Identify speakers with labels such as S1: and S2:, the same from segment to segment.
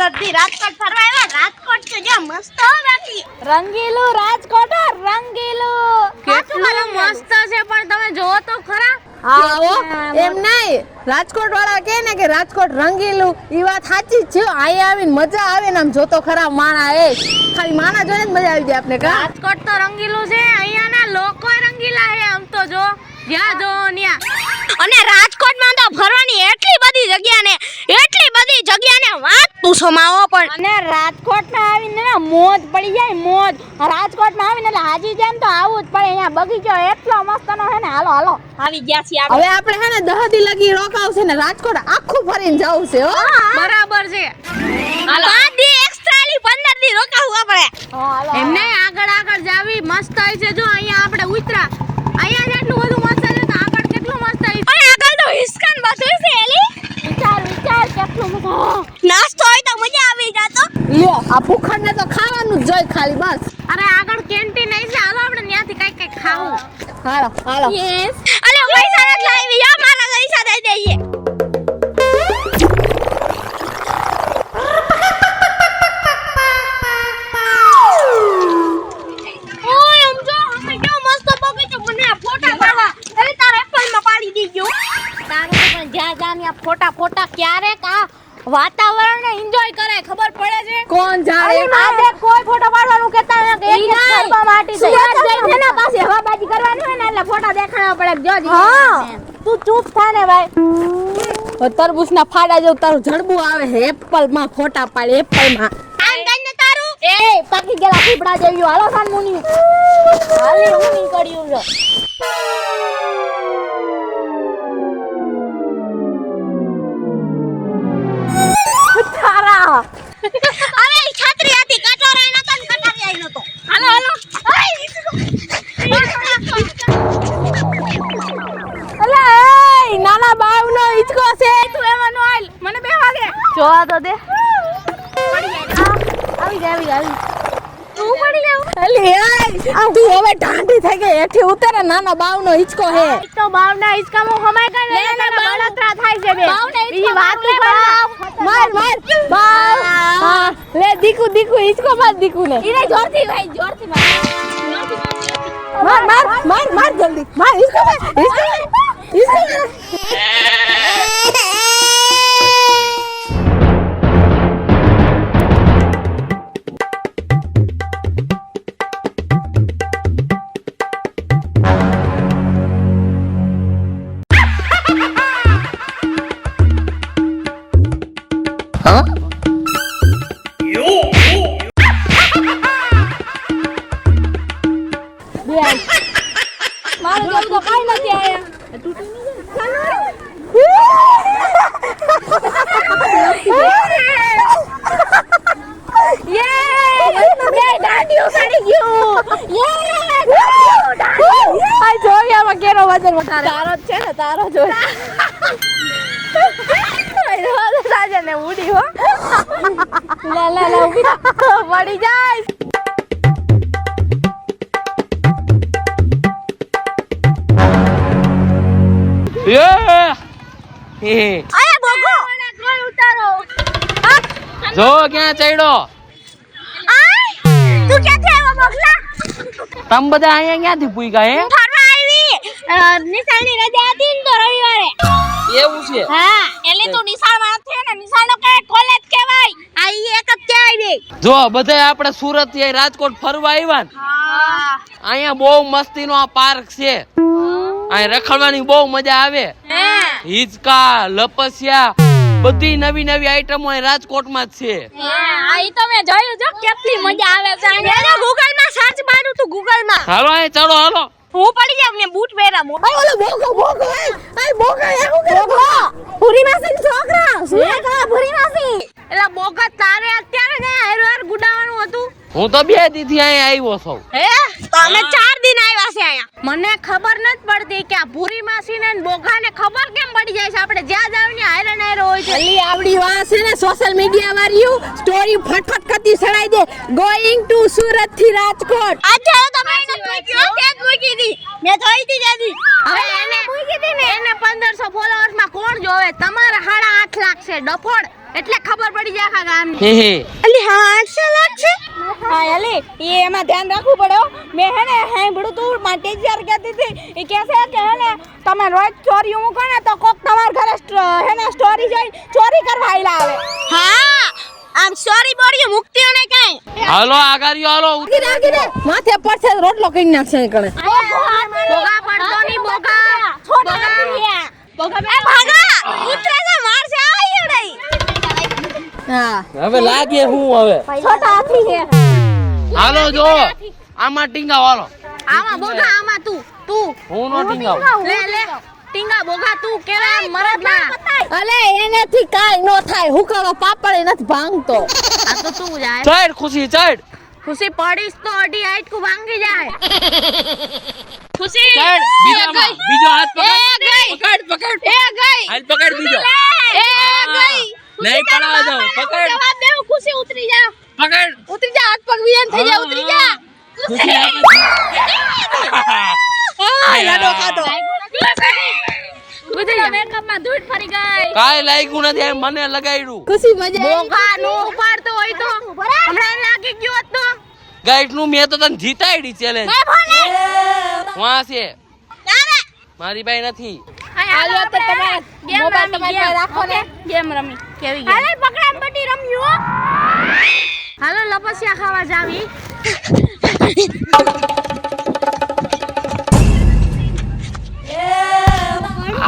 S1: સુરતથી રાજકોટ ફરવા આવ્યા. રાજકોટ તો જો મસ્ત બાકી
S2: રંગીલું રાજકોટ રંગીલું
S1: કેટલું મસ્ત છે પણ તમે જોવો તો ખરા.
S2: આવો એમ નહીં રાજકોટ વાળા કહે ને કે રાજકોટ રંગીલું ઈ વાત સાચી જ છે. અહીંયા આવીને મજા આવે ને આમ જોતો ખરા માણા એ ખાલી માણા જોઈને જ મજા આવી જાય આપને કા.
S1: રાજકોટ તો રંગીલું છે, અહીંયાના લોકો રંગીલા છે. આમ તો જો જ્યાં જો ત્યાં. અને રાજકોટમાં તો ફરવાની એટલી બધી જગ્યા ને વાત પૂછો માવો. પણ
S2: અને રાજકોટમાં આવીને ને મોજ પડી જાય મોજ. રાજકોટમાં આવીને એટલે હાજી જેમ તો આવું જ પડે. અહીંયા બગીચો એટલો મસ્તનો છે ને. હાલો હાલો
S1: આવી ગયા છીએ
S2: હવે આપણે હે ને 10 દી લગી રોકાવશે ને રાજકોટ આખું ફરીને જવું છે હો.
S1: બરાબર છે. હાલો 5 દી એક્સ્ટ્રા લી 15 દી રોકાવું આપણે.
S2: હાલો
S1: એમને આગળ જાવી મસ્ત છે. જો અહીંયા આપણે ઉતરા અહીંયા જેટલું બધું મસ્ત છે તો આગળ કેટલું મસ્ત છે. અને આગળ તો હિસ્કાન બધું છે એલી.
S2: વિચાર કેટલું મજા.
S1: નાસ્તો હોય તો મજા આવી જાતો.
S2: લ્યો આ ભૂખડને તો ખાવાનું જ જોઈ ખાલી બસ.
S1: અરે આગળ કેન્ટીન આવી છે. હાલો આપણે ત્યાંથી કઈક ખાવું.
S2: હાલો હાલો
S1: યસ. અલે પૈસા નથી લાવી યો મારા પૈસા દઈ દઈએ. ઓય સમજો અમે કેવો મસ્ત બગીચો મને ફોટા પાડવા. અરે તારા એપલ માં પાડી દીજો.
S2: તારે પણ જ્યાં ફોટા ક્યારેક આ વાતાવરણ ને એન્જોય કરે ખબર પડે છે. કોણ જાણે આજે કોઈ ફોટો પાડવાનું કહેતા નથી. એક કરવા માટે સુરત જઈને ને પાછી હવાબાજી કરવાની હોય ને એટલે ફોટો દેખાડવા પડે. જોજી હા તું ચૂપ થા ને ભાઈ. તરબૂચ ના ફાડા જેવું તારું જડબું આવે છે. એપલ માં ફોટા પાડે એપલ માં.
S1: આમ કરીને તારું
S2: એ પાકી ગયેલા પીપળા જેવી હાલો સાન મુની હાલી મુની કર્યું છે. તારા
S1: અરે છત્રી હતી કટોરાઈ નતો ને કટારી નતો. હાલો
S2: અલા એ નાના બાવનો હિચકો છે.
S1: તું એમાં નો આલ મને બે વાગે
S2: જોવા તો દે.
S1: આવી જાય તું પડી જાવ.
S2: અલી એ આ તું હવે ઢાંઢી થઈ ગઈ. એઠી ઉતરે નાના બાવનો હિચકો હે.
S1: તો બાવના હિચકામાં હમાય કાઈ લે ને બળતરા થાય છે બે. બીજી વાત તું કર.
S2: માર બાવ હા લે દીકુ હિચકો માર દીકુ ને.
S1: ઈને જોરથી ભાઈ જોરથી
S2: માર જલ્દી માર હિચકો માર. મારું જવું તો કાઈ નથી આયા. તારો જ છે ને તારો જોઈ રાજા ને ઉડી હો. લા ઉભી પડી જાય.
S1: આયા બોગો કોઈ ઉતારો.
S3: જો ક્યાં ચડ્યો.
S1: તું ક્યાંથી આવ્યો બોગલા?
S3: તમ બધા અહીંયા ક્યાંથી પૂગ્યા હે?
S1: ફરવા આવી. નિશાળની રજા હતી ને તો રવિવારે.
S3: એવું છે?
S1: હા એટલે તું નિશાળમાં નથી ને નિશાળનો કે કોલેજ કહેવાય. આ ઈ એક જ કહેવાય.
S3: જો બધા આપણે સુરત થી રાજકોટ ફરવા આવ્યા ને.
S1: હા
S3: અહીંયા બહુ મસ્તીનો આ પાર્ક છે. અહીં રખડવાની બહુ મજા આવે. હિચકા લપસિયા બધી નવી આઈટમો અહીં રાજકોટમાં જ છે.
S1: આ ઈ તો મેં જોયું જો કેટલી મજા આવે છે. એને ગૂગલ માં સર્ચ મારું તું ગૂગલ માં.
S3: હાલો અહીં ચડો હાલો.
S1: હું પડી જાવ ને બૂટ પહેરા મો.
S2: ઓલો બોગો એ બોગો એ હું કરે ભૂરી માસી છોકરા સુરત વાળા ભૂરી માસી.
S1: એલા બોગા તારે અત્યારે ને હેરવાર ગુડાવાનું હતું.
S3: હું તો 2 દી થી અહીં આવ્યો છું.
S1: હે તો અમે 4 દિન આવ્યા છે અહીંયા. મને ખબર નથી પડતી કે આ ભૂરી માસી ને બોગાને ખબર કેમ પડી જાય છે. આપણે જ્યાં જાવ ને હાયરન હોય છે.
S2: અલી આવડી વાત છે ને સોશિયલ મીડિયા વાળ્યું સ્ટોરી ફટફટ કરતી સડાઈ દે. ગોઈંગ ટુ સુરત થી રાજકોટ.
S1: આજે તમે એને મૂક્યો તે જ મૂકી દી. મેં જોઈ દી જાદી. હવે એને મૂકી દી ને એને 1500 ફોલોવર્સ માં કોણ જોવે? તમારા 8.5 લાખ છે ડફોડ.
S2: એટલે ખબર પડી જાય આખા ગામની.
S3: હે હે
S1: અલી હા 800 લાખ છે.
S2: હા અલી એ એમાં ધ્યાન રાખવું પડે હો. મેં હે ને સાંભળ્યું તું મારી ટીચર કહેતી હતી એ કહે છે કે હે ને તમે રોજ ચોરી મૂકો ને તો કોક તમારા ઘરે હે ને સ્ટોરી જોઈ ચોરી કરવા આયલા આવે.
S1: હા આમ સોરી બોરી મુક્તિઓ ને કઈ
S3: હાલો આગારીઓ હાલો
S2: માથે પડશે રોટલો કરી નાખશે કણે.
S1: બોગા પડતો ની બોગા બોગા એ ભાગા ઉતરે છે મારશે આ ઈડઈ.
S2: હા
S3: હવે લાગે હું હવે
S2: છોટા હાથી છે.
S3: હાલો જો આમાં ટીંગા વાળો
S1: આમાં બોગા આમાં તું
S3: હું નો ટીંગાવ
S1: લે ટીંગા બોગા તું કેવા મરદ ના
S2: અલે એનેથી કાઈ નો થાય હુકાળો પાપડે નથી ભાંગતો.
S1: આ તો તું જાય
S3: ચડ ખુશી ચડ
S1: ખુશી પડીશ તો અડી હાઈટ કો ભાંગી જાય. ખુશી
S3: ચડ બીજામાં બીજો હાથ પકડ પકડ
S1: એ ગઈ
S3: હાથ પકડ બીજો
S1: એ ગઈ
S3: નહીં પડાવા દો પકડ
S1: જવાબ દે ખુશી ઉતરી જા
S3: પકડ
S1: ઉતરી જા હાથ પગ વિયન થઈ જા ઉતરી જા.
S3: ખુશી
S2: લાડો ખાધો.
S1: મેકઅપ માં ધૂળ ફરી ગઈ.
S3: કાઈ લાગ્યું નથી એમ મને લગાડ્યું
S2: ખુશી મજા
S1: બોગા નો ઉપાડતો હોય તો હમણાં લાગી ગયો હોત તો
S3: ગાઈડ નું મેં તો તને જીતાડી ચેલેન્જ વાં છે મારી ભાઈ નથી
S1: હાલો
S2: તો તમે મોબાઈલ તમારી પાસે રાખો ને.
S1: ગેમ રમી કેવી ગેમ હાલે પકડામ પટ્ટી રમ્યું હાલો લપસિયા ખાવા જાવી.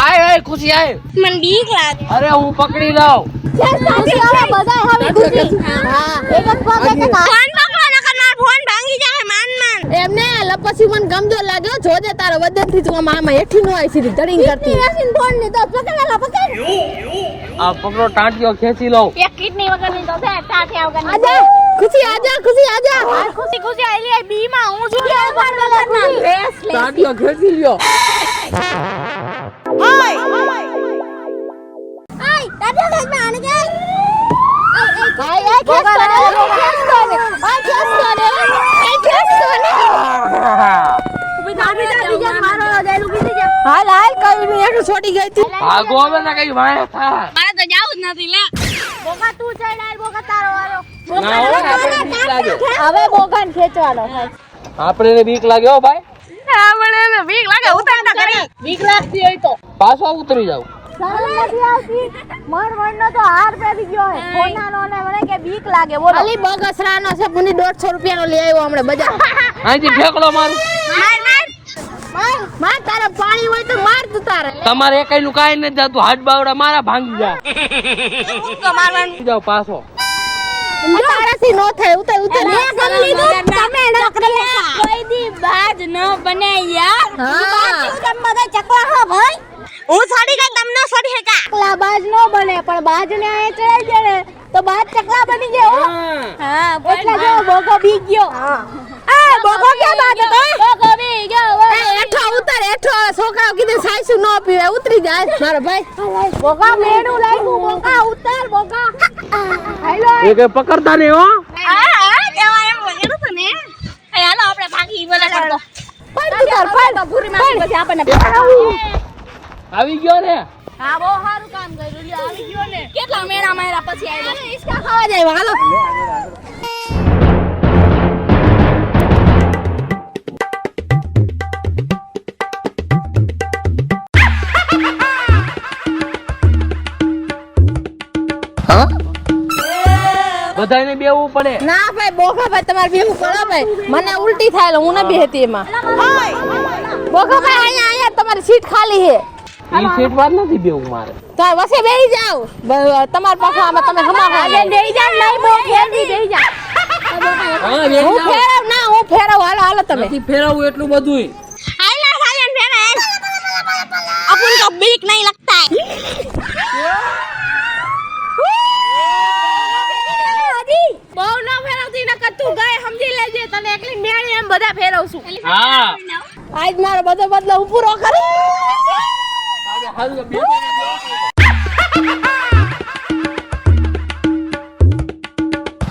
S3: આય આય ખુશી આય
S1: મને બીક લાગે.
S3: અરે હું પકડી લઉં
S2: ખુશી હવે બધાય હવે ખુશી. હા એક જ પગ એક જ હાથ.
S1: ફોન પકડો નકર મારો ફોન ભાંગી જાય માન
S2: એમને લપસી મને ગમજો લાગ્યો જોજે તારો વદન થી તું મામા હેઠી નો આવી સીધી દડીંગ કરતી રસીન ફોન ની તો પકડેલા પકડ
S3: આ પકડો ટાંટિયો ખેંચી લઉં
S1: એક કિડની વગર ની તો છે ટાઠિયા વગર ની.
S2: આજા ખુશી આજા ખુશી આજા
S1: ખુશી ખુશી આઈલી આઈ બી માં હું છું ડ્રેસ લે.
S3: ટાંટિયો ખેંચી લ્યો
S1: આય દાદા લઈ માં આને ગઈ.
S2: આય આય ખેસ કરે ખેસ કરે આ ખેસ કરે આ ખેસ કરે બીજા મારો જાય બીજી જા હાલ હાલ કઈ નું એક છોડી ગઈ હતી
S3: ભાગો હવે ને કઈ વાય થા
S1: મારે તો જાવું જ નથી લે. બોગા તું ચડ આય બોગા તારો વારો.
S3: ના હો આપણે બીક લાગે
S2: હવે બોગાન ખેંચવાનો
S3: આપણે ને બીક લાગે હો ભાઈ
S1: હા મને બીક લાગે ઉતારતા કરી.
S2: બીક લાગતી હોય તો
S3: પાછો ઉતરી જાવ
S2: શરમ નથી આવતી મન નો તો હાર પહેરી ગયો હે ફોનાનો ને મને કે બીક લાગે બોલો અલી બગસરાનો છે પુની 150 રૂપિયાનો લઈ આવ્યો હમણે બજાર
S3: અહીંથી ફેંકડો મારું
S2: માર તારે પાણી હોય તો માર તું તારે
S3: તમારે એકઈનું કાઈ નથી જાતું હાથ બાવડા મારા ભાંગી જા
S1: તો મારવાનું.
S3: જાવ પાછો
S2: તારાથી નો થાય ઉતર ઉતર
S1: મેં કરી લીધું તમે નકરી કોઈ દી બાજ ન બને યાર.
S2: હા
S1: તમે બધા ચકવા હો ભાઈ. હું છોડી ગઈ તમને છોડી હેકા.
S2: ચકલા બાજ નો બને પણ બાજ ને આ ચડાઈ દે ને તો બાજ ચકલા બની જાય હો.
S1: હા
S2: એટલે જો બોગો બી ગયો એ બોગો ક્યાં બાજ હતો
S1: બોગો બી ગયો.
S2: એ એઠો ઉતર એઠો છોકરાઓ કીધું સાઈસુ નો પીવે ઉતરી જાય મારો ભાઈ બોગા મેડું લાગ્યું બોગા ઉતર બોગા હાલો
S3: એ કે પકડતા નહીં હો
S1: હા કેવા એમ બોલ્યું હતું ને. એ હાલો આપણે ભાગી બોલા કરતો.
S2: પડ ઉતર પડ
S1: પૂરી મારી પછી આપણને
S3: આવી ગયો ને
S1: હા બહુ સારું કામ કર્યું લ્યો આવી ગયો ને. કેટલા મેળા માર્યા પછી આવ્યો.
S2: ઈસકા ખાવા જાય હાલો
S3: બધાને બેવું પડે
S2: ના ભાઈ બોગા ભાઈ તમારે બેહું પડો ભાઈ મને ઉલટી થાય એટલે હું ન બેહતી એમાં બોગા ભાઈ અહીંયા તમારી સીટ ખાલી છે
S3: ઈ સીટ વાત નથી બેવું મારે
S2: તો વસે બેહી જાવ તમાર પાસે આમાં તમે હમા બેહી જાવ નહીં બો ફેરવી બેહી જાવ
S3: હા
S2: હું ફેરવ ના હું ફેરવ હાલો હાલો તમે
S3: નથી ફેરવવું એટલું બધું
S1: હાલો સાજન ફેરા अपन को बीक नहीं लगता है.
S2: બહુ ના ફેરવતી નકર તું ગઈ સમજી લેજે તને એકલી મેળી એમ બધા ફેરવશું
S3: હા
S2: આજ મારો બધો બદલો હું પૂરો કરી
S3: હારું બે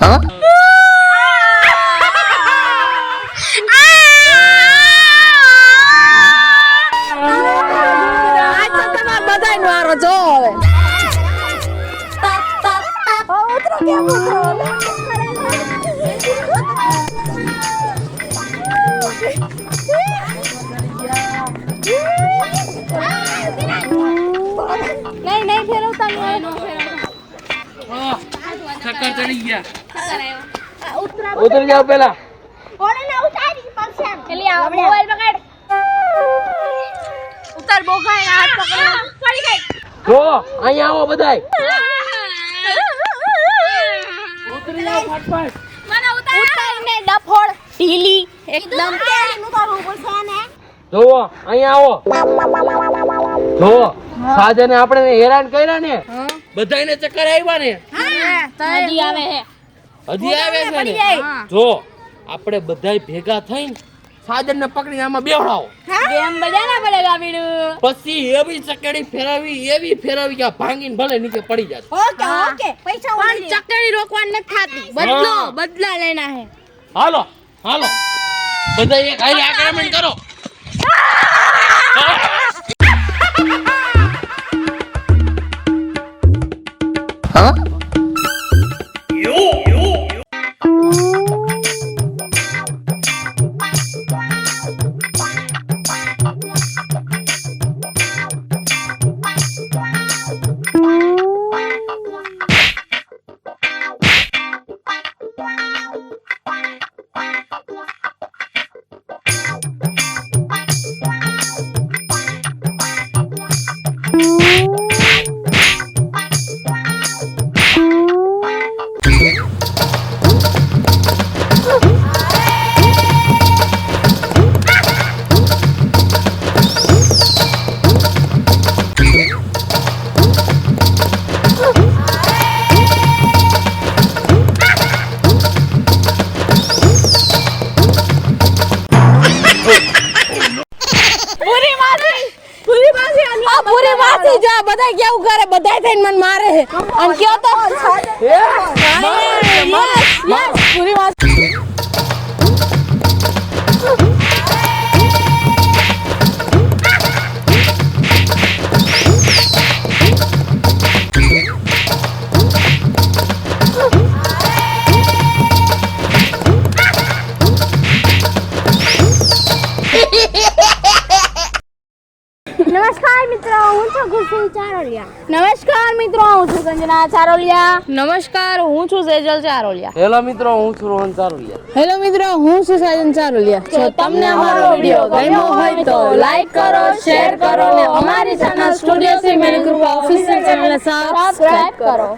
S3: હા
S2: આજ તો તમાર બધાયનો વારો જો હવે
S3: ચક્કર ચડી ગયા. ઉતરી જાઓ પેલા.
S2: એલી આ મોબાઈલ પકડ. ઉતાર બોખાય ને હાથ પકડ. પડી ગઈ.
S3: જો અહીંયા આવો બધાય. ઉતરી જાઓ ફટફટ.
S2: મને ઉતારને ડફોડ ઢીલી એકદમ ઉતારવું પડશે ને.
S3: જોવો અહીંયા આવો. જોવો સાજને આપણે હેરાન કર્યા ને, બધાયને ચક્કર આવ્યા ને.
S2: હજી આવે હે.
S3: હજી આવે છે ને. જો આપણે બધાય ભેગા થઈને સાજનને પકડીને આમાં બેવડાવો.
S2: ગેમ બજાના પડેગા બીડુ.
S3: પછી એવી ચકડી ફેરવી કે આ ભાંગીને ભલે નીચે પડી જાય.
S2: ઓકે પૈસા પણ ચકડી રોકવાની નથી થાતી. બદલા લેના હે.
S3: હાલો હાલો બધા એક હારે આક્રમણ કરો.
S2: પૂરી માસી જા બધા કેવું કરે બધાય થઈને મને મારે હે અને કયો તો પૂરી માસી નમસ્કાર મિત્રો હું છું ખુશી ચારોલિયા. નમસ્કાર મિત્રો હું છું સંજના ચારોલિયા. નમસ્કાર હું છું સેજલ ચારોલિયા.
S3: હેલો મિત્રો હું છું રોહન ચારુલિયા.
S2: હેલો મિત્રો હું છું સાજન ચારોલિયા. જો તમને અમારો વિડિયો ગમ્યો હોય તો લાઈક કરો, શેર કરો અને અમારી ચેનલ સ્ટુડિયો સી મેરી કૃપા ઓફિશિયલ ચેનલને સબસ્ક્રાઇબ કરો.